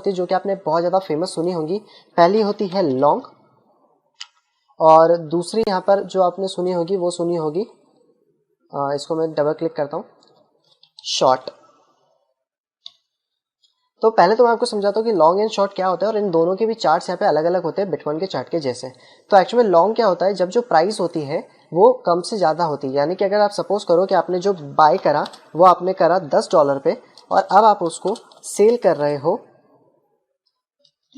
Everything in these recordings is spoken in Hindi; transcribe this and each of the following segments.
होती है जो कि आपने बहुत ज़्यादा फेमस सुनी होंगी। पहली होती है लॉन्ग और दूसरी यहाँ पर जो आपने सुनी होगी वो सुनी होगी, इसको मैं डबल क्लिक करता हूँ, शॉर्ट। तो पहले तो मैं आपको समझाता हूँ कि लॉन्ग एंड शॉर्ट क्या होता है और इन दोनों के भी चार्ट्स यहाँ पे अलग अलग होते हैं बिटकॉइन के चार्ट के जैसे। तो एक्चुअली में लॉन्ग क्या होता है, जब जो प्राइस होती है वो कम से ज़्यादा होती है, यानी कि अगर आप सपोज करो कि आपने जो बाय करा वो आपने करा $10 पे और अब आप उसको सेल कर रहे हो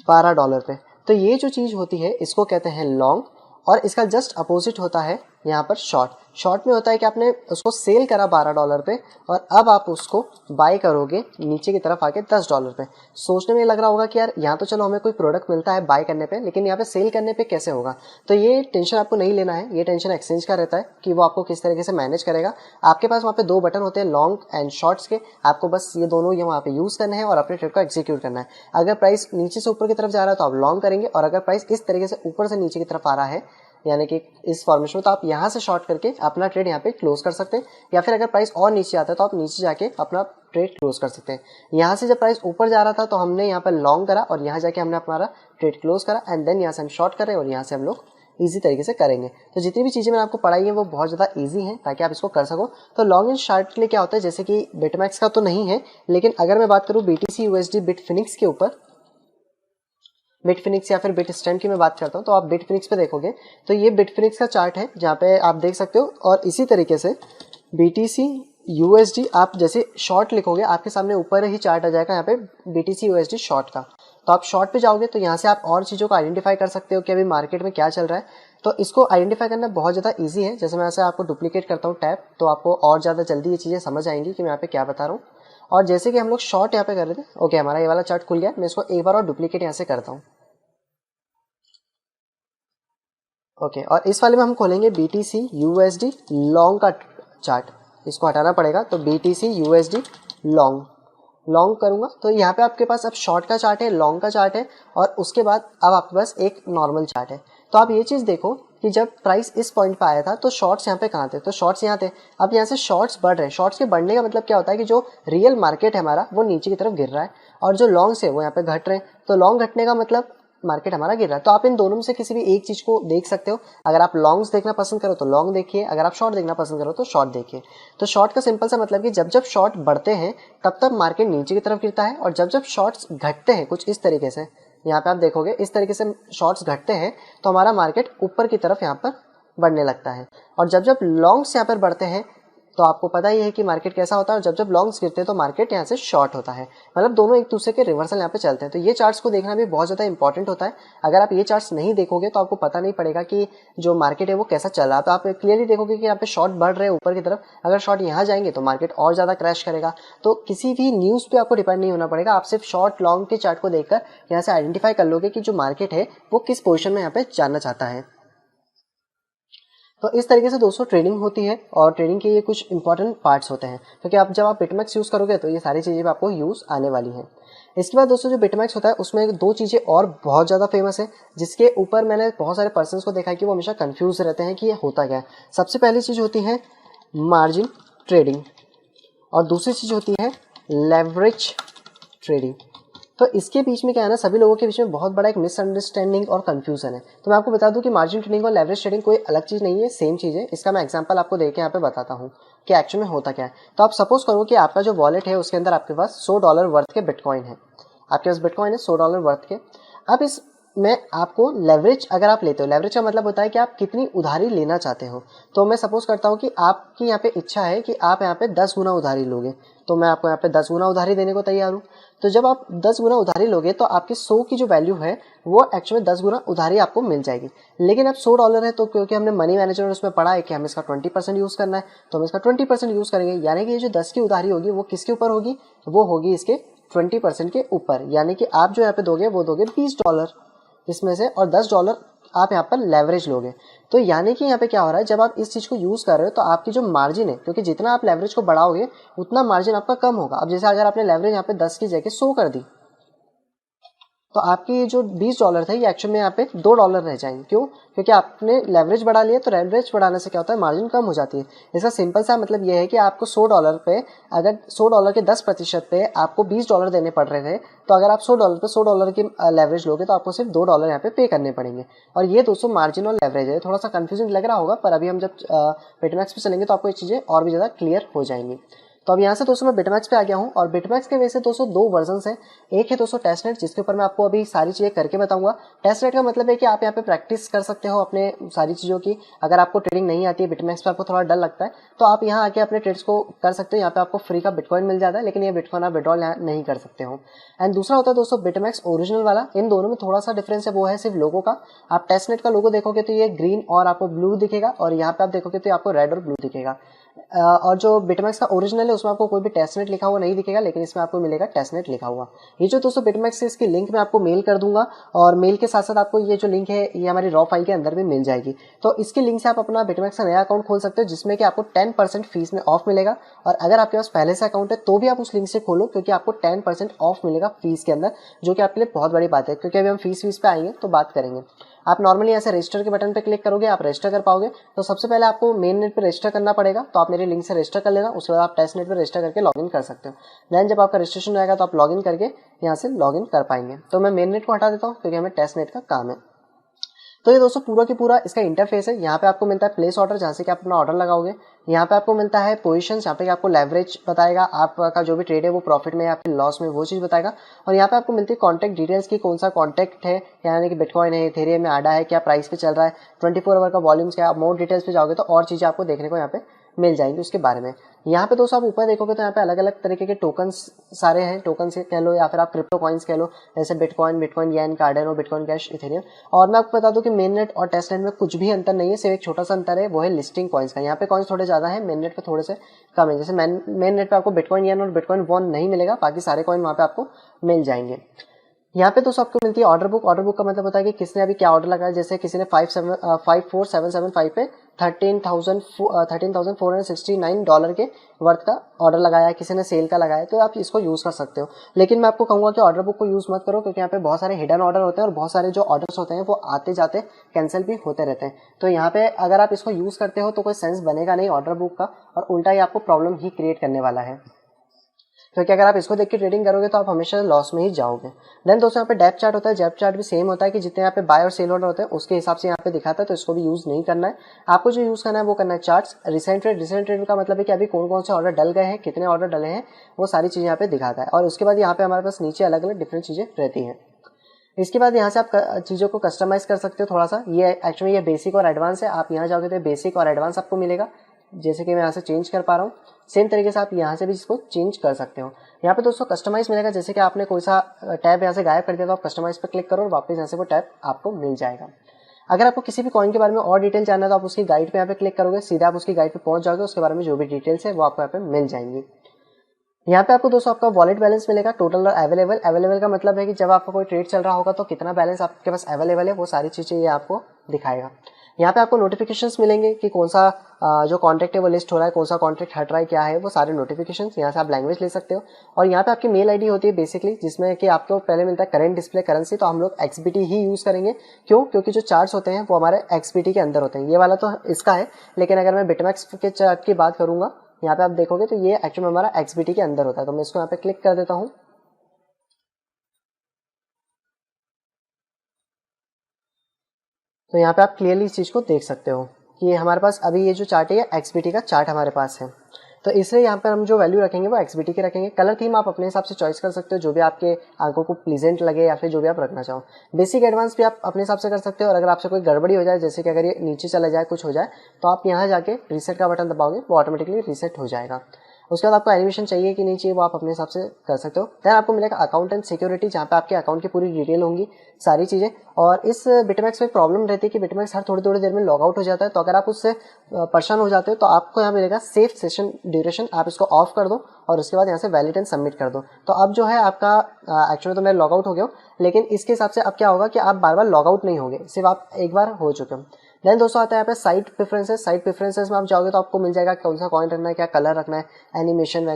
$12 पे, तो ये जो चीज़ होती है इसको कहते हैं लॉन्ग। और इसका जस्ट अपोजिट होता है यहाँ पर शॉर्ट। शॉर्ट में होता है कि आपने उसको सेल करा $12 पे और अब आप उसको बाय करोगे नीचे की तरफ आके $10 पे। सोचने में लग रहा होगा कि यार यहाँ तो चलो हमें कोई प्रोडक्ट मिलता है बाय करने पे, लेकिन यहाँ पे सेल करने पे कैसे होगा। तो ये टेंशन आपको नहीं लेना है, ये टेंशन एक्सचेंज का रहता है कि वो आपको किस तरीके से मैनेज करेगा। आपके पास वहाँ पे 2 बटन होते हैं लॉन्ग एंड शॉर्ट्स के, आपको बस ये दोनों ये वहाँ पे यूज़ करने हैं और अपने ट्रेड को एग्जीक्यूट करना है। अगर प्राइस नीचे से ऊपर की तरफ जा रहा है तो आप लॉन्ग करेंगे, और अगर प्राइस इस तरीके से ऊपर से नीचे की तरफ आ रहा है यानी कि इस फॉर्मेशन में, तो आप यहाँ से शॉर्ट करके अपना ट्रेड यहाँ पे क्लोज कर सकते हैं। या फिर अगर प्राइस और नीचे आता है तो आप नीचे जाके अपना ट्रेड क्लोज कर सकते हैं। यहाँ से जब प्राइस ऊपर जा रहा था तो हमने यहाँ पर लॉन्ग करा और यहाँ जाके हमने हमारा ट्रेड क्लोज करा एंड देन यहाँ से हम शॉर्ट कर रहे हैं और यहाँ से हम लोग ईजी तरीके से करेंगे। तो जितनी भी चीज़ें मैंने आपको पढ़ाई है वो बहुत ज़्यादा ईजी हैं ताकि आप इसको कर सको। तो लॉन्ग एंड शॉर्ट के लिए क्या होता है, जैसे कि बिटमैक्स का तो नहीं है, लेकिन अगर मैं बात करूँ BTC USD बिटफिनिक्स के ऊपर, बिटफिनिक्स या फिर बिटस्ट्रैंड की मैं बात करता हूँ, तो आप बिटफिनिक्स पे देखोगे तो ये बिटफिनिक्स का चार्ट है जहाँ पे आप देख सकते हो। और इसी तरीके से BTC USD आप जैसे शॉर्ट लिखोगे आपके सामने ऊपर ही चार्ट आ जाएगा यहाँ पे BTC USD शॉर्ट का। तो आप शॉर्ट पे जाओगे तो यहाँ से आप और चीज़ों को आइडेंटिफाई कर सकते हो कि अभी मार्केट में क्या चल रहा है। तो इसको आइडेंटिफाई करना बहुत ज़्यादा ईजी है। जैसे मैं ऐसे आपको डुप्लीकेट करता हूँ टैब, तो आपको और ज़्यादा जल्दी ये चीज़ें समझ आएंगी कि मैं यहाँ पे क्या बता रहा हूँ। और जैसे कि हम लोग शॉर्ट यहाँ पे कर रहे थे, ओके हमारा ये वाला चार्ट खुल गया, मैं इसको एक बार और डुप्लीकेट यहाँ से करता हूँ। ओके और इस वाले में हम खोलेंगे BTC USD लॉन्ग का चार्ट, इसको हटाना पड़ेगा। तो BTC USD लॉन्ग करूंगा तो यहाँ पे आपके पास अब शॉर्ट का चार्ट है, लॉन्ग का चार्ट है और उसके बाद अब आपके पास एक नॉर्मल चार्ट है। तो आप ये चीज़ देखो कि जब प्राइस इस पॉइंट पे आया था तो शॉर्ट्स यहाँ पे कहाँ थे, तो शॉर्ट्स यहाँ थे। अब यहाँ से शॉर्ट्स बढ़ रहे हैं। शॉर्ट्स के बढ़ने का मतलब क्या होता है कि जो रियल मार्केट है हमारा वो नीचे की तरफ गिर रहा है और जो लॉन्ग्स है वो यहाँ पे घट रहे हैं। तो लॉन्ग घटने का मतलब मार्केट हमारा गिर रहा है। तो आप इन दोनों में से किसी भी एक चीज को देख सकते हो। अगर आप लॉन्ग्स देखना पसंद करो तो लॉन्ग देखिए, अगर आप शॉर्ट देखना पसंद करो तो शॉर्ट देखिए। तो शॉर्ट का सिंपल सा मतलब कि जब जब शॉर्ट बढ़ते हैं तब तब मार्केट नीचे की तरफ गिरता है और जब जब शॉर्ट्स घटते हैं कुछ इस तरीके से, यहाँ पे आप देखोगे इस तरीके से शॉर्ट्स घटते हैं तो हमारा मार्केट ऊपर की तरफ यहाँ पर बढ़ने लगता है। और जब जब लॉन्ग्स यहाँ पर बढ़ते हैं तो आपको पता ही है कि मार्केट कैसा होता है, और जब जब लॉन्ग्स गिरते हैं तो मार्केट यहाँ से शॉर्ट होता है। मतलब दोनों एक दूसरे के रिवर्सल यहाँ पे चलते हैं। तो ये चार्ट्स को देखना भी बहुत ज़्यादा इंपॉर्टेंट होता है। अगर आप ये चार्ट्स नहीं देखोगे तो आपको पता नहीं पड़ेगा कि जो मार्केट है वो कैसा चल रहा है। तो आप क्लियरली देखोगे कि यहाँ पे शॉर्ट बढ़ रहे हैं ऊपर की तरफ, अगर शॉर्ट यहाँ जाएंगे तो मार्केट और ज़्यादा क्रैश करेगा। तो किसी भी न्यूज़ पे आपको डिपेंड नहीं होना पड़ेगा, आप सिर्फ शॉर्ट लॉन्ग के चार्ट को देखकर यहाँ से आइडेंटिफाई कर लोगे कि जो मार्केट है वो किस पोजिशन में यहाँ पे जाना चाहता है। तो इस तरीके से दोस्तों ट्रेडिंग होती है और ट्रेडिंग के ये कुछ इंपॉर्टेंट पार्ट्स होते हैं, क्योंकि आप जब आप बिटमैक्स यूज़ करोगे तो ये सारी चीज़ें आपको यूज़ आने वाली हैं। इसके बाद दोस्तों जो बिटमैक्स होता है उसमें 2 चीज़ें और बहुत ज़्यादा फेमस है, जिसके ऊपर मैंने बहुत सारे पर्सन्स को देखा है कि वो हमेशा कन्फ्यूज रहते हैं कि ये होता क्या है। सबसे पहली चीज़ होती है मार्जिन ट्रेडिंग और दूसरी चीज़ होती है लेवरेज ट्रेडिंग। तो इसके बीच में क्या है ना, सभी लोगों के बीच में बहुत बड़ा एक मिसअंडरस्टैंडिंग और कंफ्यूजन है। तो मैं आपको बता दूं कि मार्जिन ट्रेडिंग और लेवरेज ट्रेडिंग कोई अलग चीज़ नहीं है, सेम चीज़ है। इसका मैं एग्जांपल आपको देके यहाँ पे बताता हूँ कि एक्चुअल में होता क्या है। तो आप सपोज करो कि आपका जो वॉलेट है उसके अंदर आपके पास $100 वर्थ के बिटकॉइन है, आपके पास बिटकॉइन है $100 वर्थ के। अब इस में आपको लेवरेज अगर आप लेते हो, लेवरेज का मतलब होता है कि आप कितनी उधारी लेना चाहते हो। तो मैं सपोज करता हूँ कि आपकी यहाँ पे इच्छा है कि आप यहाँ पे 10 गुना उधारी लोगे, तो मैं आपको यहाँ पे 10 गुना उधारी देने को तैयार हूँ। तो जब आप 10 गुना उधारी लोगे तो आपकी 100 की जो वैल्यू है वो एक्चुअली 10 गुना उधारी आपको मिल जाएगी। लेकिन अब $100 है तो क्योंकि हमने मनी मैनेजर में उसमें पढ़ा है कि हमें इसका 20% यूज़ करना है, तो हम इसका 20% यूज़ करेंगे। यानी कि ये जो 10 की उधारी होगी वो किसके ऊपर होगी, वो होगी इसके 20% के ऊपर। यानी कि आप जो यहाँ पे दोगे वो दोगे $20 इसमें से, और $10 आप यहाँ पर लेवरेज लोगे। तो यानी कि यहाँ पे क्या हो रहा है, जब आप इस चीज़ को यूज़ कर रहे हो तो आपकी जो मार्जिन है, क्योंकि जितना आप लेवरेज को बढ़ाओगे उतना मार्जिन आपका कम होगा। अब जैसे अगर आपने लेवरेज यहाँ पे 10 की जगह 100 कर दी, तो आपके ये जो $20 थे ये एक्चुअल में यहाँ पे $2 रह जाएंगे। क्यों? क्योंकि आपने लेवरेज बढ़ा लिया, तो लेवरेज बढ़ाने से क्या होता है, मार्जिन कम हो जाती है। इसका सिंपल सा मतलब ये है कि आपको $100 पे, अगर $100 के 10% पे आपको $20 देने पड़ रहे थे, तो अगर आप $100 पे $100 की लेवरेज लोगे तो आपको सिर्फ $2 यहाँ पे करने पड़ेंगे। और ये दोस्तों मार्जिन और लेवरेज है। थोड़ा सा कंफ्यूजिंग लग रहा होगा, पर अभी हम जब बिटमैक्स पे चलेंगे तो आपको ये चीज़ें और भी ज़्यादा क्लियर हो जाएंगी। तो अब यहाँ से दोस्तों मैं बिटमैक्स पे आ गया हूँ, और बिटमैक्स के वैसे दोस्तों 2 वर्जन हैं। एक है दोस्तों टेस्टनेट, जिसके ऊपर मैं आपको अभी सारी चीज़ें करके बताऊंगा। टेस्टनेट का मतलब है कि आप यहाँ पे प्रैक्टिस कर सकते हो अपने सारी चीज़ों की। अगर आपको ट्रेडिंग नहीं आती है, बिटमैक्स पे आपको थोड़ा डर लगता है, तो आप यहाँ आके अपने ट्रेड्स को कर सकते हो। यहाँ पे आपको फ्री का बिटकॉइन मिल जाता है, लेकिन ये बिटकॉइन आप विड्रॉल नहीं कर सकते हो। एंड दूसरा होता है दोस्तों बिटमैक्स ओरिजिनल वाला। इन दोनों में थोड़ा सा डिफरेंस है, वो है सिर्फ लोगो का। आप टेस्टनेट का लोगो देखोगे तो ये ग्रीन और आपको ब्लू दिखेगा, और यहाँ पे आप देखोगे तो आपको रेड और ब्लू दिखेगा। और जो बिटमैक्स का ओरिजिनल है उसमें आपको कोई भी टेस्टनेट लिखा हुआ नहीं दिखेगा, लेकिन इसमें आपको मिलेगा टेस्टनेट लिखा हुआ। ये जो दोस्तों बिटमैक्स है, इसकी लिंक मैं आपको मेल कर दूंगा, और मेल के साथ साथ आपको ये जो लिंक है ये हमारी रॉ फाइल के अंदर भी मिल जाएगी। तो इसकी लिंक से आप अपना बिटमैक्स का नया अकाउंट खोल सकते हो, जिसमें कि आपको 10% फीस में ऑफ मिलेगा। और अगर आपके पास पहले से अकाउंट है तो भी आप उस लिंक से खोलो, क्योंकि आपको 10% ऑफ मिलेगा फीस के अंदर, जो कि आपके लिए बहुत बड़ी बात है। क्योंकि अभी हम फीस पे आएंगे तो बात करेंगे। आप नॉर्मली ऐसे रजिस्टर के बटन पे क्लिक करोगे, आप रजिस्टर कर पाओगे। तो सबसे पहले आपको मेन नेट पे रजिस्टर करना पड़ेगा, तो आप मेरे लिंक से रजिस्टर कर लेना। उसके बाद आप टेस्ट नेट पे रजिस्टर करके लॉगिन कर सकते हो। देन जब आपका रजिस्ट्रेशन हो जाएगा तो आप लॉगिन करके यहाँ से लॉगिन कर पाएंगे। तो मैं मेन नेट को हटा देता हूँ, क्योंकि हमें टेस्ट नेट का काम है। तो ये दोस्तों पूरा की पूरा इसका इंटरफेस है। यहाँ पे आपको मिलता है प्लेस ऑर्डर, जहाँ से कि आप अपना ऑर्डर लगाओगे। यहाँ पे आपको मिलता है पोजीशंस, यहाँ पे आपको लेवरेज बताएगा, आपका जो भी ट्रेड है वो प्रॉफिट में या फिर लॉस में, वो चीज़ बताएगा। और यहाँ पे आपको मिलती है कॉन्टैक्ट डिटेल्स की, कौन सा कॉन्टैक्ट है, यानी कि बिटकॉइन है, इथेरियम में, आडा है, क्या प्राइस पे चल रहा है, 24 आवर का वॉल्यूम्स क्या। मोर डिटेल्स पे जाओगे तो और चीज़ें आपको देखने को यहाँ पे मिल जाएंगी उसके बारे में। यहाँ पे दोस्तों आप ऊपर देखोगे तो यहाँ पे अलग अलग तरीके के टोकन्स सारे हैं। टोकन्स कह लो या फिर आप क्रिप्टो कॉइन्स कह लो, जैसे बिटकॉइन, बिटकॉइन येन, कार्डेनो, बिटकॉइन कैश, इथेरियम। और मैं आपको बता दूं कि मेन नेट और टेस्ट नेट में कुछ भी अंतर नहीं है, सिर्फ एक छोटा सा अंतर है, वो है लिस्टिंग कॉइन्स का। यहाँ पे कॉइन्स थोड़े ज्यादा है, मेन नेट पे थोड़े से कम है। जैसे मेन नेट पे आपको बिटकॉइन येन और बिटकॉइन वॉन नहीं मिलेगा, बाकी सारे कॉइन वहाँ पे आपको मिल जाएंगे। यहाँ पे दोस्तों आपको मिलती है ऑर्डर बुक। ऑर्डर बुक का मतलब होता है कि किसने अभी क्या ऑर्डर लगाया। जैसे किसी ने 54775 पे $13,469 के वर्थ का ऑर्डर लगाया, किसी ने सेल का लगाया, तो आप इसको यूज़ कर सकते हो। लेकिन मैं आपको कहूँगा कि ऑर्डर बुक को यूज़ मत करो, क्योंकि यहाँ पे बहुत सारे हिडन ऑर्डर होते हैं, और बहुत सारे जो ऑर्डर्स होते हैं वो आते जाते कैंसिल भी होते रहते हैं। तो यहाँ पे अगर आप इसको यूज़ करते हो तो कोई सेंस बनेगा नहीं ऑर्डर बुक का, और उल्टा ही आपको प्रॉब्लम ही क्रिएट करने वाला है। क्योंकि अगर आप इसको देख के ट्रेडिंग करोगे तो आप हमेशा लॉस में ही जाओगे। देन दोस्तों यहाँ पे डेप्थ चार्ट होता है। डेप्थ चार्ट भी सेम होता है कि जितने यहाँ पे बाय और सेल ऑर्डर होते हैं उसके हिसाब से यहाँ पे दिखाता है, तो इसको भी यूज नहीं करना है। आपको जो यूज करना है वो करना है चार्ट्स। रिसेंट ट्रेड का मतलब है कि अभी कौन कौन से ऑर्डर डल गए हैं, कितने ऑर्डर डले हैं, वो सारी चीजें यहाँ पे दिखाता है। और उसके बाद यहाँ पे हमारे पास नीचे अलग अलग डिफरेंट चीजें रहती हैं। इसके बाद यहाँ से आप चीज़ों को कस्टमाइज कर सकते हो थोड़ा सा। ये एक्चुअली ये बेसिक और एडवांस है। आप यहाँ जाओगे तो बेसिक और एडवांस आपको मिलेगा, जैसे कि मैं यहाँ से चेंज कर पा रहा हूँ। सेम तरीके से आप यहाँ से भी इसको चेंज कर सकते हो। यहाँ पे दोस्तों कस्टमाइज मिलेगा, जैसे कि आपने कोई सा टैब यहाँ से गायब कर दिया तो आप कस्टमाइज पे क्लिक करो और वापस यहाँ से वो टैब आपको मिल जाएगा। अगर आपको किसी भी कॉइन के बारे में और डिटेल जानना है तो आप उसकी गाइड पे यहाँ पे क्लिक करोगे, सीधा आप उसकी गाइड पे पहुंच जाओगे, उसके बारे में जो भी डिटेल्स है वो आपको यहाँ पे मिल जाएंगी। यहाँ पे आपको दोस्तों आपका वॉलेट बैलेंस मिलेगा, टोटल और अवेलेबल। अवेलेबल का मतलब है कि जब आपका कोई ट्रेड चल रहा होगा तो कितना बैलेंस आपके पास अवेलेबल है, वो सारी चीज़ें ये आपको दिखाएगा। यहाँ पे आपको नोटिफिकेशंस मिलेंगे कि कौन सा जो कॉन्ट्रैक्ट है वो लिस्ट हो रहा है, कौन सा कॉन्ट्रैक्ट हट रहा है, क्या है, वो सारे नोटिफिकेशंस। यहाँ से आप लैंग्वेज ले सकते हो। और यहाँ पे आपकी मेल आईडी होती है बेसिकली, जिसमें कि आपको पहले मिलता है करंट डिस्प्ले करेंसी। तो हम लोग XBT ही यूज़ करेंगे। क्यों? क्योंकि जो चार्ट्स होते हैं वो हमारे XBT के अंदर होते हैं। ये वाला तो इसका है, लेकिन अगर मैं बिटमैक्स के चार्ट की बात करूँगा, यहाँ पे आप देखोगे तो ये एक्चुअली हमारा XBT के अंदर होता है। तो मैं इसको यहाँ पे क्लिक कर देता हूँ। तो यहाँ पे आप क्लियरली इस चीज़ को देख सकते हो कि हमारे पास अभी ये जो चार्ट है XBT का चार्ट हमारे पास है। तो इसलिए यहाँ पर हम जो वैल्यू रखेंगे वो XBT के रखेंगे। कलर थीम आप अपने हिसाब से चॉइस कर सकते हो, जो भी आपके आंखों को प्लीजेंट लगे या फिर जो भी आप रखना चाहो। बेसिक एडवांस भी आप अपने हिसाब से कर सकते हो। और अगर आपसे कोई गड़बड़ी हो जाए, जैसे कि अगर ये नीचे चला जाए, कुछ हो जाए, तो आप यहाँ जाके रीसेट का बटन दबाओगे, वो ऑटोमेटिकली रीसेट हो जाएगा। उसके बाद आपको एनिमेशन चाहिए कि नहीं चाहिए वो आप अपने हिसाब से कर सकते हो। देन आपको मिलेगा अकाउंट एंड सिक्योरिटी, जहाँ पे आपके अकाउंट की पूरी डिटेल होंगी, सारी चीज़ें। और इस बिटमैक्स में प्रॉब्लम रहती है कि बिटमैक्स हर थोड़ी थोड़ी देर में लॉग आउट हो जाता है। तो अगर आप उससे परेशान हो जाते हो तो आपको यहाँ मिलेगा सेफ सेशन ड्यूरेशन, आप इसको ऑफ कर दो और उसके बाद यहाँ से वैलिड एंड सबमिट कर दो। तो अब जो है आपका एक्चुअली तो मैं लॉग आउट हो गया हूँ, लेकिन इसके हिसाब से अब क्या होगा कि आप बार बार लॉग आउट नहीं होगे, सिर्फ आप एक बार हो चुके हो। देन दोस्तों आता है यहाँ पे साइट प्रेफरेंसेस। साइट प्रेफरेंसेस में आप जाओगे तो आपको मिल जाएगा कौन सा कॉइन रखना है, क्या कलर रखना है, एनिमेशन।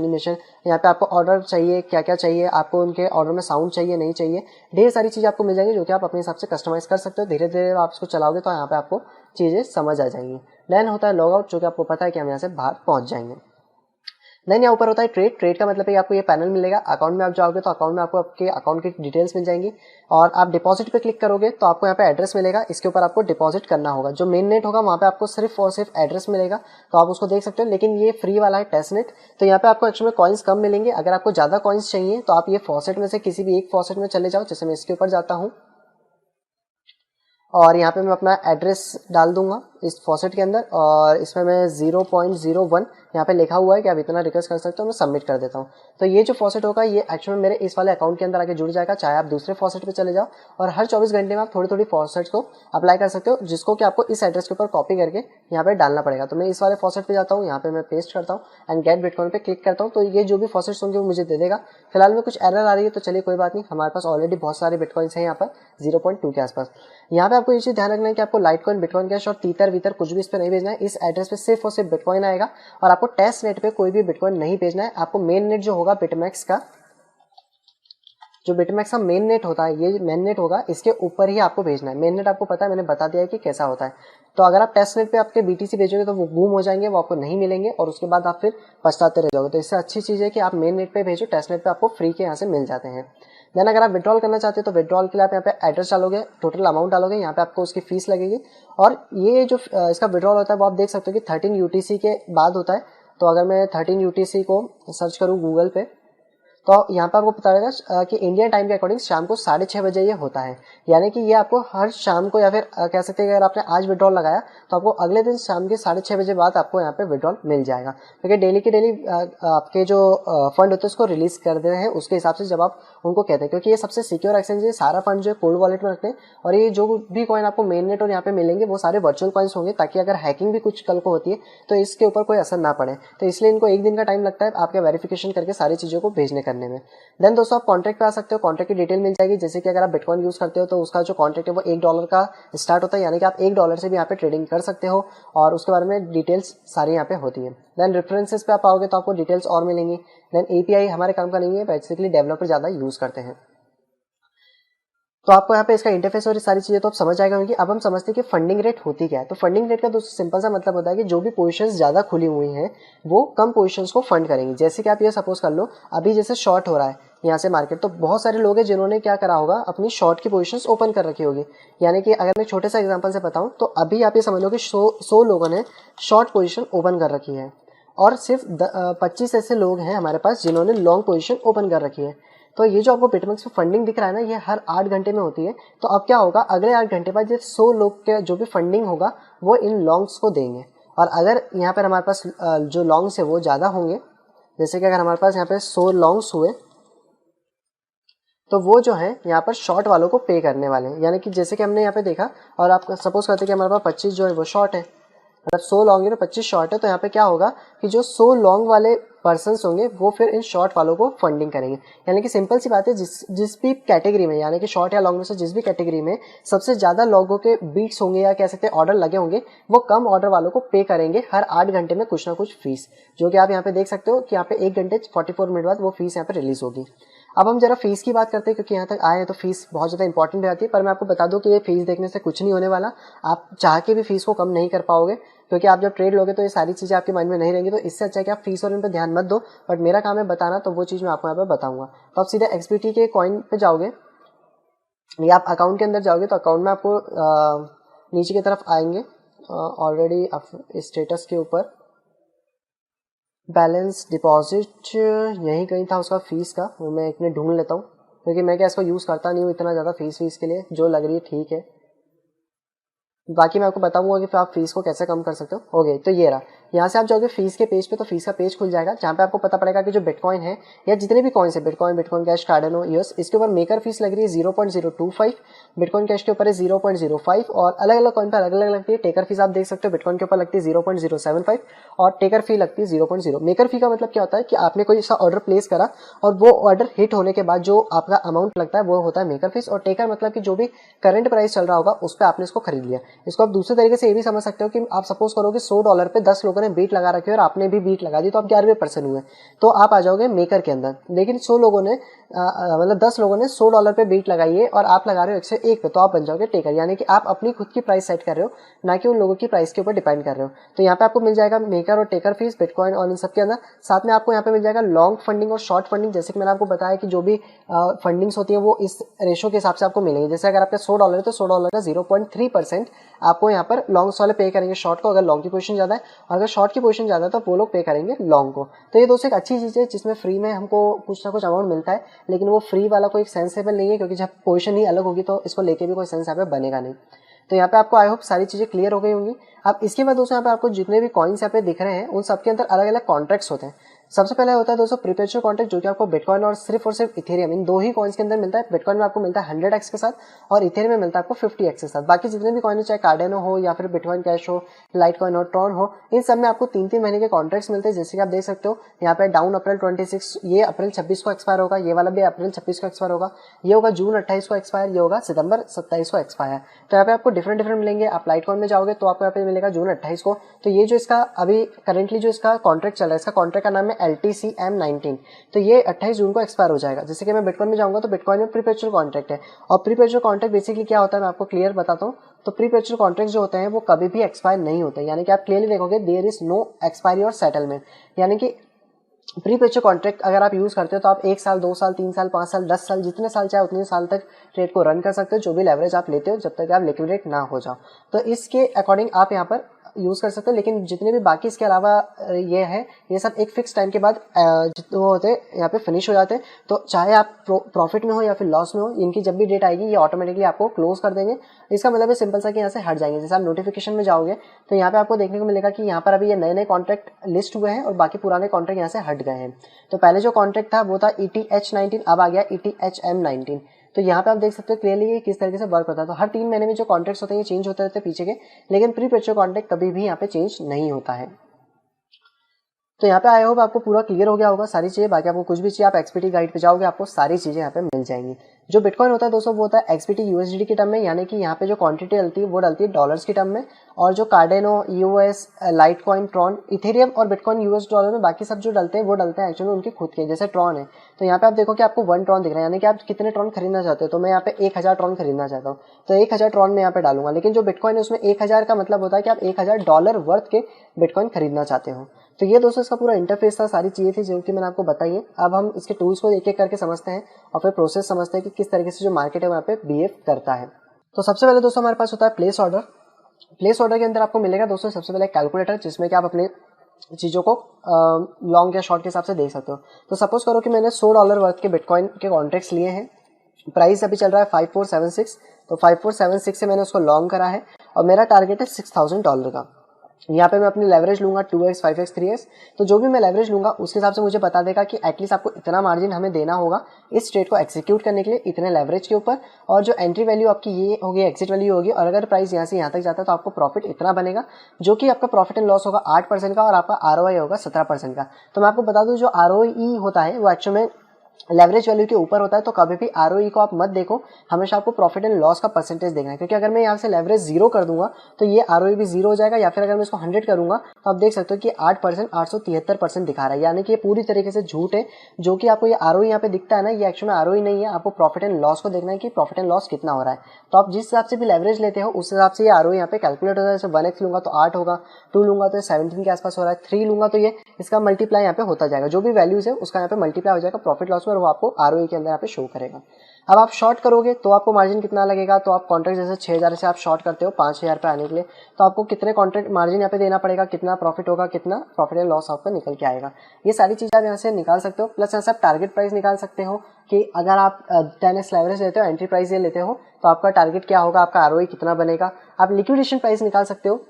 यहाँ पे आपको ऑर्डर चाहिए, क्या क्या चाहिए आपको, उनके ऑर्डर में साउंड चाहिए नहीं चाहिए, ढेर सारी चीज़ें आपको मिल जाएंगी जो कि आप अपने हिसाब से कस्टमाइज कर सकते हो। धीरे धीरे आप इसको चलाओगे तो यहाँ पे आपको चीज़ें समझ आ जाएंगी। देन होता है लॉग आउट, जो कि आपको पता है कि हम यहाँ से बाहर पहुँच जाएंगे। देन यहाँ ऊपर होता है ट्रेड। ट्रेड का मतलब है कि आपको ये पैनल मिलेगा। अकाउंट में आप जाओगे तो अकाउंट में आपको आपके अकाउंट की डिटेल्स मिल जाएंगी और आप डिपॉजिट पे क्लिक करोगे तो आपको यहाँ पे एड्रेस मिलेगा। इसके ऊपर आपको डिपॉजिट करना होगा। जो मेन नेट होगा वहाँ पे आपको सिर्फ और सिर्फ एड्रेस मिलेगा, तो आप उसको देख सकते हो। लेकिन ये फ्री वाला है टेस्ट नेट, तो यहाँ पे आपको एक्चुअली में कॉइन्स कम मिलेंगे। अगर आपको ज़्यादा कॉइन्स चाहिए तो आप ये फॉसेट में से किसी भी एक फॉसेट में चले जाओ। जैसे मैं इसके ऊपर जाता हूँ और यहाँ पे मैं अपना एड्रेस डाल दूंगा इस फॉसेट के अंदर और इसमें मैं 0.01 यहाँ पे लिखा हुआ है कि आप इतना रिक्वेस्ट कर सकते हो, मैं सबमिट कर देता हूँ। तो ये जो फॉसेट होगा ये एक्चुअली मेरे इस वाले अकाउंट के अंदर आके जुड़ जाएगा। चाहे आप दूसरे फॉसेट पे चले जाओ और हर 24 घंटे में आप थोड़ी थोड़ी फॉसेट्स को अप्लाई कर सकते हो, जिसको कि आपको इस एड्रेस के ऊपर कॉपी करके यहाँ पे डालना पड़ेगा। तो मैं इस वाले फॉसेट पे जाता हूँ, यहाँ पे मैं पेस्ट करता हूँ एंड गेट बिटकॉइन पे क्लिक करता हूँ। तो ये जो भी फॉसेट्स होंगे वो मुझे दे देगा। फिलहाल में कुछ एरर आ रही है तो चलिए कोई बात नहीं, हमारे पास ऑलरेडी बहुत सारे बिटकॉइंस हैं यहाँ पर 0.2 के आसपास। यहाँ पे आपको ये चीज़ ध्यान रखना है कि आपको लाइटकॉइन, बिटकॉइन कैश और तीतर वीतर कुछ भी इस पर नहीं भेजना है। इस एड्रेस पे सिर्फ और सिर्फ बिटकॉइन आएगा और आपको टेस्ट नेट पे कोई भी बिटकॉइन नहीं भेजना है। आपको मेन नेट जो होगा बिटमैक्स का, जो बिटमैक्स का मेन नेट होता है, ये मेन नेट होगा, इसके ऊपर ही आपको भेजना है। मेन नेट आपको पता है, मैंने बता दिया है कि कैसा होता है। तो अगर आप टेस्ट नेट पे आपके BTC भेजोगे तो वो गुम हो जाएंगे, वो आपको नहीं मिलेंगे और उसके बाद आप फिर पछताते रह जाओगे। तो इससे अच्छी चीज़ है कि आप मेन नेट पे भेजो, टेस्ट नेट पे आपको फ्री के यहाँ से मिल जाते हैं। देन अगर आप विड्रॉल करना चाहते हो तो विड्रॉल के लिए आप यहाँ पे एड्रेस डालोगे, टोटल अमाउंट डालोगे, यहाँ पे आपको उसकी फीस लगेगी। और ये जो इसका विड्रॉल होता है वो आप देख सकते हो कि 13 UTC के बाद होता है। तो अगर मैं 13 UTC को सर्च करूँ गूगल पे तो यहाँ पर आपको पता लगेगा कि इंडियन टाइम के अकॉर्डिंग शाम को 6:30 बजे ये होता है। यानी कि ये आपको हर शाम को, या फिर कह सकते हैं अगर आपने आज विड्रॉल लगाया तो आपको अगले दिन शाम के 6:30 बजे बाद आपको यहाँ पे विड्रॉल मिल जाएगा। क्योंकि डेली के डेली आपके जो फंड होते हैं उसको रिलीज कर दे रहे हैं उसके हिसाब से जब आप उनको कहते हैं, क्योंकि ये सबसे सिक्योर एक्सचेंज है। सारा फंड जो है कोल्ड वॉलेट में रखते हैं और ये जो भी कॉइन आपको मेन नेट और यहाँ पे मिलेंगे वो सारे वर्चुअल कॉइन्स होंगे, ताकि अगर हैकिंग भी कुछ कल को होती है तो इसके ऊपर कोई असर ना पड़े। तो इसलिए इनको एक दिन का टाइम लगता है आपके वेरिफिकेशन करके सारी चीज़ों को भेजने करने में। देन दोस्तों आप कॉन्ट्रैक्ट पे आ सकते हो। कॉन्ट्रैक्ट की डिटेल मिल जाएगी। जैसे कि अगर आप बिटकॉइन यूज करते हो तो उसका जो कॉन्ट्रैक्ट है वो $1 का स्टार्ट होता है, यानी कि आप $1 से भी यहाँ पे ट्रेडिंग कर सकते हो और उसके बारे में डिटेल्स सारी यहाँ पे होती है। देन रेफरेंसेस पे आप आओगे तो आपको डिटेल्स और मिलेंगी। देन API हमारे काम का नहीं है, बेसिकली डेवलपर ज़्यादा यूज करते हैं। तो आपको यहाँ पे इसका इंटरफेस और सारी चीज़ें तो आप समझ जाएगा कि अब हम समझते हैं कि फंडिंग रेट होती क्या है। तो फंडिंग रेट का दोस्तों सिंपल सा मतलब होता है कि जो भी पोजीशंस ज़्यादा खुली हुई हैं वो कम पोजीशंस को फंड करेंगी। जैसे कि आप ये सपोज कर लो अभी जैसे शॉर्ट हो रहा है यहाँ से मार्केट, तो बहुत सारे लोग हैं जिन्होंने क्या करा होगा, अपनी शॉर्ट की पोजीशंस ओपन कर रखी होगी। यानी कि अगर मैं छोटे सा एग्जांपल से बताऊँ तो अभी आप ये समझ लो कि 100 लोगों ने शॉर्ट पोजीशन ओपन कर रखी है और सिर्फ 25 ऐसे लोग हैं हमारे पास जिन्होंने लॉन्ग पोजीशन ओपन कर रखी है। तो ये जो आपको बिटमैक्स पे फंडिंग दिख रहा है ना, ये हर 8 घंटे में होती है। तो अब क्या होगा, अगले 8 घंटे बाद ये 100 लोग के जो भी फंडिंग होगा वो इन लॉन्ग्स को देंगे। और अगर यहाँ पर हमारे पास जो लॉन्ग्स है वो ज़्यादा होंगे, जैसे कि अगर हमारे पास यहाँ पे 100 लॉन्ग्स हुए तो वो जो है यहाँ पर शॉर्ट वालों को पे करने वाले हैं। यानी कि जैसे कि हमने यहाँ पे देखा, और आप सपोज करते हैं कि हमारे पास 25 जो है वो शॉर्ट है, मतलब 100 लॉन्ग है तो 25 शॉर्ट है। तो यहाँ पे क्या होगा कि जो 100 लॉन्ग वाले पर्सन्स होंगे वो फिर इन शॉर्ट वालों को फंडिंग करेंगे। यानी कि सिंपल सी बात है, जिस भी कैटेगरी में, यानी कि शॉर्ट या लॉन्ग में से जिस भी कैटेगरी में सबसे ज़्यादा लोगों के बीट्स होंगे या कह सकते हैं ऑर्डर लगे होंगे, वो कम ऑर्डर वालों को पे करेंगे हर 8 घंटे में कुछ ना कुछ फीस, जो कि आप यहाँ पे देख सकते हो कि यहाँ पे 1 घंटे 44 मिनट बाद वो फीस यहाँ पे रिलीज होगी। अब हम जरा फीस की बात करते हैं, क्योंकि यहाँ तक आए हैं तो फीस बहुत ज़्यादा इंपॉर्टेंट रहती है। पर मैं आपको बता दूं कि ये फीस देखने से कुछ नहीं होने वाला, आप चाह के भी फीस को कम नहीं कर पाओगे, क्योंकि आप जब ट्रेड लोगे तो ये सारी चीज़ें आपके माइंड में नहीं रहेंगी। तो इससे अच्छा है कि आप फीस और इन पर ध्यान मत दो, बट मेरा काम है बताना, तो वो चीज़ मैं आपको यहाँ पर बताऊँगा। तो आप सीधे XBT के कॉइन पर जाओगे या आप अकाउंट के अंदर जाओगे तो अकाउंट में आपको नीचे की तरफ आएंगे, ऑलरेडी स्टेटस के ऊपर बैलेंस डिपॉजिट यहीं कहीं था उसका फीस का, वो मैं एक मिनट ढूंढ लेता हूँ, क्योंकि मैं क्या इसको यूज़ करता नहीं हूँ इतना ज़्यादा फीस के लिए, जो लग रही है ठीक है। बाकी मैं आपको बताऊंगा कि आप फीस को कैसे कम कर सकते हो। ओके, तो ये रहा, यहाँ से आप जाओगे फीस के पेज पे, तो फीस का पेज खुल जाएगा जहाँ पे आपको पता पड़ेगा कि जो बिटकॉइन है या जितने भी कॉइन्स है, बिटकॉइन, बिटकॉइन कैश, कार्डेनो, यूएस, इसके ऊपर मेकर फीस लग रही है 0.025, बिटकॉइन कैश के ऊपर है 0.05 और अलग अलग कॉइन पर अलग अलग लगती है। टेकर फीस आप देख सकते हो, बिटकॉइन के ऊपर लगती है 0.075 और टेकर फी लगती है 0.0। मेकर फी का मतलब क्या होता है कि आपने कोई ऐसा ऑर्डर प्लेस करा और वो ऑर्डर हिट होने के बाद जो आपका अमाउंट लगता है वो होता है मेकर फीस। और टेकर मतलब कि जो भी करंट प्राइस चल रहा होगा उस पर आपने इसको खरीद लिया। इसको आप दूसरे तरीके से ये भी समझ सकते हो कि आप सपोज करो कि $100 पे 10 लोगों ने बीट लगा रखी है और आपने भी बीट लगा दी, तो आप 11% हुए, तो आप आ जाओगे मेकर के अंदर। लेकिन 100 लोगों ने मतलब 10 लोगों ने $100 पे बीट लगाई है और आप लगा रहे हो 101 पे, तो आप बन जाओगे टेकर, यानी कि आप अपनी खुद की प्राइस सेट कर रहे हो, ना कि उन लोगों की प्राइस के ऊपर डिपेंड कर रहे हो। तो यहाँ पे आपको मिल जाएगा मेकर और टेकर फीस, बिटकॉइन और इन सब के अंदर। साथ में आपको यहाँ पे मिल जाएगा लॉन्ग फंडिंग और शॉर्ट फंडिंग। जैसे कि मैंने आपको बताया कि जो भी फंडिंग्स होती है वो इस रेशो के हिसाब से आपको मिलेंगे। जैसे अगर आपका $100 है तो $100 का 0.3% आपको यहाँ पर लॉन्ग्स वाले पे करेंगे शॉर्ट को, अगर लॉन्ग की पोजीशन ज़्यादा है, और अगर शॉर्ट की पोजीशन ज़्यादा है तो वो लोग पे करेंगे लॉन्ग को। तो ये दोस्तों एक अच्छी चीज़ है जिसमें फ्री में हमको कुछ ना कुछ अमाउंट मिलता है, लेकिन वो फ्री वाला कोई सेंसेबल नहीं है, क्योंकि जब पोजीशन ही अलग होगी तो इसको लेके भी कोई सेंस यहाँ पे बनेगा नहीं। तो यहाँ पे आपको आई होप सारी चीज़ें क्लियर हो गई होंगी। अब इसके बाद दोस्तों यहाँ पे आपको जितने भी कॉइन्स यहाँ पे दिख रहे हैं उन सबके अंदर अलग अलग कॉन्ट्रैक्ट्स होते हैं। सबसे पहले होता है दोस्तों प्रीपेचुअल कॉन्ट्रैक्ट, जो कि आपको बिटकॉइन और सिर्फ इथेरियम, इन दो ही कॉइन्स के अंदर मिलता है। बिटकॉइन में आपको मिलता है 100x के साथ और इथेरियम में मिलता है आपको 50x के साथ। बाकी जितने भी कॉइन हो, चाहे कार्डेनो हो या फिर बिटकॉइन कैश हो, लाइट कॉइन हो, ट्रॉन हो, इन सब में आपको 3-3 महीने के कॉन्ट्रैक्ट्स मिलते हैं। जैसे कि आप देख सकते हो यहाँ पे डाउन अप्रैल 26, ये अप्रैल 26 को एक्सपायर होगा, ये वाला भी अप्रैल 26 को एक्सपायर होगा, ये होगा जून 28 को एक्सपायर, ये होगा सितंबर 27 को एक्सपायर। तो यहाँ पे आपको डिफरेंट मिलेंगे। आप लाइट कॉइन में जाओगे तो आपको यहाँ पे मिलेगा जून 28 को। तो ये जो इसका अभी करेंटली जो इसका कॉन्ट्रैक्ट चल रहा है, इसका कॉन्ट्रैक्ट का नाम है LTCM19, तो ये 28 जून को एक्सपायर हो जाएगा। जैसे कि मैं बिटकॉइन में जाऊंगा तो बिटकॉइन में प्रीपेचुअल कॉन्ट्रैक्ट है, और प्रीपेचुअल कॉन्ट्रैक्ट बेसिकली क्या होता है मैं आपको क्लियर बताता हूँ। तो प्रीपेचुअल कॉन्ट्रैक्ट जो होते हैं वो कभी भी एक्सपायर नहीं होते, यानी कि आप क्लियरली देखोगे देयर इज नो एक्सपायरी और सेटलमेंट। यानी कि प्रीपेचुअल कॉन्ट्रैक्ट अगर आप यूज करते हो तो आप 1 साल, 2 साल, 3 साल, 5 साल, 10 साल, जितने साल चाहे उतने साल तक ट्रेड को रन कर सकते हो, जो भी लेवरेज आप लेते हो, जब तक आप लिक्विडेट ना हो जाओ। तो इसके अकॉर्डिंग आप यहाँ पर यूज कर सकते हो। लेकिन जितने भी बाकी इसके अलावा ये है, ये सब एक फिक्स टाइम के बाद जितने वो होते हैं यहाँ पे फिनिश हो जाते हैं। तो चाहे आप प्रॉफिट में हो या फिर लॉस में हो, इनकी जब भी डेट आएगी ये ऑटोमेटिकली आपको क्लोज कर देंगे। इसका मतलब है सिंपल सा कि यहाँ से हट जाएंगे। जैसे आप नोटिफिकेशन में जाओगे तो यहाँ पे आपको देखने को मिलेगा कि यहाँ पर अभी ये नए नए कॉन्ट्रैक्ट लिस्ट हुए हैं और बाकी पुराने कॉन्ट्रैक्ट यहाँ से हट गए हैं। तो पहले जो कॉन्ट्रैक्ट था वो था ETH19, अब आ गया ETHM19। तो यहाँ पे आप देख सकते हो क्लियरली किस तरीके से वर्क होता है। तो हर 3 महीने में जो कॉन्ट्रैक्ट्स होते हैं ये चेंज होते रहते हैं पीछे के, लेकिन प्रीपेचुअल कॉन्ट्रैक्ट कभी भी यहाँ पे चेंज नहीं होता है। तो यहाँ पे आई होप आपको पूरा क्लियर हो गया होगा सारी चीजें। बाकी आपको कुछ भी चाहिए आप एक्सपीटी गाइड पे जाओगे, आपको सारी चीजें यहाँ पे मिल जाएंगी। जो बिटकॉइन होता है दोस्तों वो होता है एक्सपीटी USDT की टर्म में, यानी कि यहाँ पे जो क्वांटिटी डलती है वो डलती है डॉलर्स की टर्म में, और जो कार्डेनो, US, light coin, Tron, Ethereum और बिटकॉइन US डॉलर में, बाकी सब जो डलते हैं वो डलते हैं एक्चुअली उनके खुद के। जैसे ट्रॉन है तो यहाँ पे आप देखो कि आपको 1 ट्रॉन दिख रहा है, यानी कि आप कितने ट्रॉन खरीदना चाहते हो। तो मैं यहाँ पे 1000 ट्रॉन खरीदना चाहता हूँ, तो 1000 ट्रॉन में यहाँ पे डालूंगा। लेकिन जो बिटकॉइन है उसमें 1000 का मतलब होता है कि आप $1000 वर्थ के बिटकॉइन खरीदना चाहते हो। तो ये दोस्तों इसका पूरा इंटरफेस था, सारी चीजें थी जो कि मैंने आपको बताई है। अब हम इसके टूल्स को एक एक करके समझते हैं और फिर प्रोसेस समझते हैं कि किस तरीके से जो मार्केट है वहाँ पे बिहेव करता है। तो सबसे पहले दोस्तों हमारे पास होता है प्लेस ऑर्डर। प्लेस ऑर्डर के अंदर आपको मिलेगा दोस्तों सबसे पहले कैलकुलेटर, जिसमें कि आप अपने चीज़ों को लॉन्ग या शॉर्ट के हिसाब से देख सकते हो। तो सपोज करो कि मैंने $100 वर्थ के बिटकॉइन के कॉन्ट्रैक्ट्स लिए हैं, प्राइस अभी चल रहा है 5476, तो 5476 से मैंने उसको लॉन्ग करा है और मेरा टारगेट है $6000 का। यहाँ पे मैं अपनी लेवरेज लूंगा 2x, 5x, 3x। तो जो भी मैं लेवरेज लूंगा उसके हिसाब से मुझे बता देगा कि एटलीस्ट आपको इतना मार्जिन हमें देना होगा इस ट्रेड को एक्सिक्यूट करने के लिए, इतने लेवरेज के ऊपर। और जो एंट्री वैल्यू आपकी ये होगी, एक्सिट वैल्यू होगी, और अगर प्राइस यहाँ से यहाँ तक जाता है तो आपको प्रॉफिट इतना बनेगा, जो कि आपका प्रॉफिट एंड लॉस होगा 8% का और आपका ROI होगा 17% का। तो मैं आपको बता दूं जो ROE होता है वो एक्चुअल में लेवरेज वैल्यू के ऊपर होता है। तो कभी भी ROE को आप मत देखो, हमेशा आपको प्रॉफिट एंड लॉस का परसेंटेज देखना है, क्योंकि अगर मैं यहाँ से लेवरेज 0 कर दूंगा तो ये ROE भी 0 हो जाएगा, या फिर अगर मैं इसको 100 करूंगा तो आप देख सकते हो कि 8% 873% दिखा रहा है, यानी कि ये पूरी तरीके से झूठ है। जो कि आपको ये ROE यहाँ पे दिखता है ना, ये एक्चुअल में ROE नहीं है। आपको प्रॉफिट एंड लॉस को देखना है कि प्रॉफिट एंड लॉस कितना हो रहा है। तो आप जिस हिसाब से भी लेवरेज लेते हो उस हिसाब से ये ROE यहाँ पे कैलकुलेट होता है। जैसे 1x लूंगा तो 8 होगा, 2 लूंगा तो 17 के आसपास हो रहा है, 3 लूंगा तो ये इसका मल्टीप्लाई यहाँ पे होता जाएगा। जो भी वैल्यूज है उसका यहाँ पे मल्टीप्लाई हो जाएगा प्रॉफिट लॉस में, और वो आपको ROE के अंदर यहाँ पे शो करेगा। अब आप शॉर्ट करोगे तो आपको मार्जिन कितना लगेगा। तो आप कॉन्ट्रैक्ट जैसे 6000 से आप शॉर्ट करते हो 5000 पे आने के लिए, तो आपको कितने कॉन्ट्रैक्ट मार्जिन यहाँ पे देना पड़ेगा, कितना प्रॉफिट होगा, कितना प्रॉफिट एंड लॉस आपका निकल के आएगा। ये सारी चीजें आप यहाँ से निकाल सकते हो। प्लस यहाँ से आप टारगेट प्राइस निकाल सकते हो कि अगर आप 10x लेवरेज लेते हो, एंट्री प्राइस ये लेते हो, तो आपका टारगेट क्या होगा, आपका ROE कितना बनेगा। आप लिक्विडेशन प्राइस निकाल सकते हो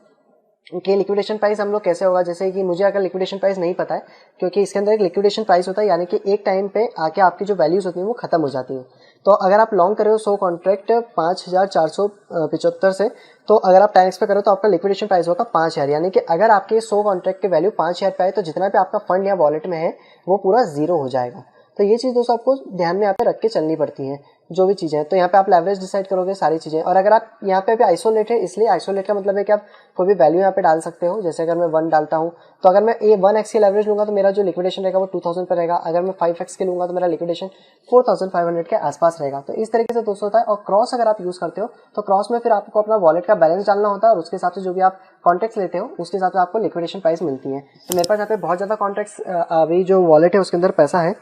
कि लिक्विडेशन प्राइस हम लोग कैसे होगा, जैसे कि मुझे अगर लिक्विडेशन प्राइस नहीं पता है, क्योंकि इसके अंदर एक लिक्विडेशन प्राइस होता है, यानी कि एक टाइम पे आके आपकी जो वैल्यूज होती हैं वो खत्म हो जाती हैं। तो अगर आप लॉन्ग कर रहे हो 100 कॉन्ट्रैक्ट 5475 से, तो अगर आप 10x पे करो तो आपका लिक्विडेशन प्राइस होगा 5000, यानी कि अगर आपके 100 कॉन्ट्रैक्ट की वैल्यू 5000 पे आए तो जितना भी आपका फंड या वॉलेट में है वो पूरा जीरो हो जाएगा। तो ये चीज़ दोस्तों आपको ध्यान में यहाँ पे रख के चलनी पड़ती है जो भी चीज़ें हैं। तो यहाँ पे आप लेवरेज डिसाइड करोगे सारी चीज़ें, और अगर आप यहाँ पे भी आइसोलेट है, इसलिए आइसोलेट का मतलब है कि आप कोई भी वैल्यू यहाँ पे डाल सकते हो। जैसे अगर मैं 1 डालता हूँ तो अगर मैं 1x की लेवरेज लूंगा तो मेरा जो लिक्विडेशन रहेगा वो 2000 पर रहेगा। अगर मैं 5x के लूंगा तो मेरा लिक्विडेशन 4500 के आसपास रहेगा। तो इस तरीके से दोस्तों होता है। और क्रॉस अगर आप यूज़ करते हो तो क्रॉस में फिर आपको अपना वॉलेट का बैलेंस डालना होता है और उसके हिसाब से जो भी आप कॉन्ट्रैक्ट्स लेते हो उसके हिसाब से आपको लिक्विडेशन प्राइस मिलती है। तो मेरे पास यहाँ पे बहुत ज़्यादा कॉन्ट्रैक्ट्स अभी जो वॉलेट है उसके अंदर पैसा है,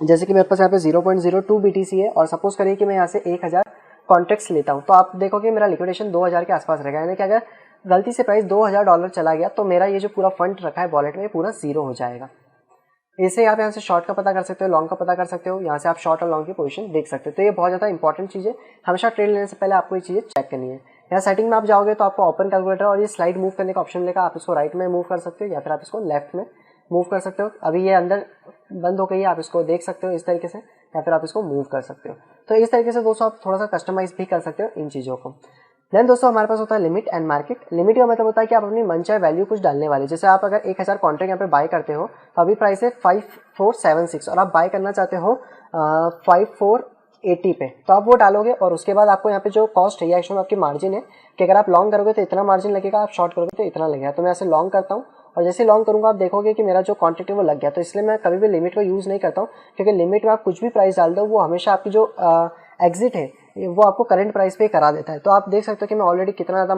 जैसे कि मेरे पास यहाँ पे 0.02 BTC है, और सपोज करिए कि मैं यहाँ से 1000 कॉन्ट्रैक्ट्स लेता हूँ तो आप देखोगे मेरा लिक्विडेशन 2000 के आसपास रहेगा। यानी कि अगर गलती से प्राइस $2000 चला गया तो मेरा ये जो पूरा फंड रखा है वॉलेट में पूरा जीरो हो जाएगा। इससे आप यहाँ से शॉर्ट का पता कर सकते हो, लॉन्ग का पता कर सकते हो, यहाँ से आप शॉर्ट और लॉन्ग की पोजीशन देख सकते हो। तो ये बहुत ज़्यादा इंपॉर्टेंट चीज़ है, हमेशा ट्रेड लेने से पहले आपको ये चीज़ें चेक करनी है। यहाँ सेटिंग में आप जाओगे तो आपको ओपन कैलकुलेटर और ये स्लाइड मूव करने का ऑप्शन मिलेगा। आप इसको राइट में मूव कर सकते हो या फिर आप इसको लेफ्ट में मूव कर सकते हो। अभी ये अंदर बंद हो गई है, आप इसको देख सकते हो इस तरीके से, या फिर आप इसको मूव कर सकते हो। तो इस तरीके से दोस्तों आप थोड़ा सा कस्टमाइज भी कर सकते हो इन चीज़ों को। देन दोस्तों हमारे पास होता है लिमिट एंड मार्केट। लिमिट का मतलब होता है कि आप अपनी मनचाहे वैल्यू कुछ डालने वाले, जैसे आप अगर 1000 कॉन्ट्रैक्ट यहाँ पे बाय करते हो तो अभी प्राइस है 5476 और आप बाय करना चाहते हो 5480 पे, तो आप वो डालोगे और उसके बाद आपको यहाँ पे जो कॉस्ट है या एक्चुअली आपकी मार्जिन है कि अगर आप लॉन्ग करोगे तो इतना मार्जिन लगेगा, आप शॉर्ट करोगे तो इतना लगेगा। तो मैं ऐसे लॉन्ग करता हूँ और जैसे लॉन्ग करूंगा आप देखोगे कि मेरा जो कॉन्ट्रैक्ट है वो लग गया। तो इसलिए मैं कभी भी लिमिट को यूज़ नहीं करता हूँ, क्योंकि लिमिट में आप कुछ भी प्राइस डाल दो वो हमेशा आपकी जो एग्जिट है वो आपको करंट प्राइस पे करा देता है। तो आप देख सकते हो कि मैं ऑलरेडी कितना ज़्यादा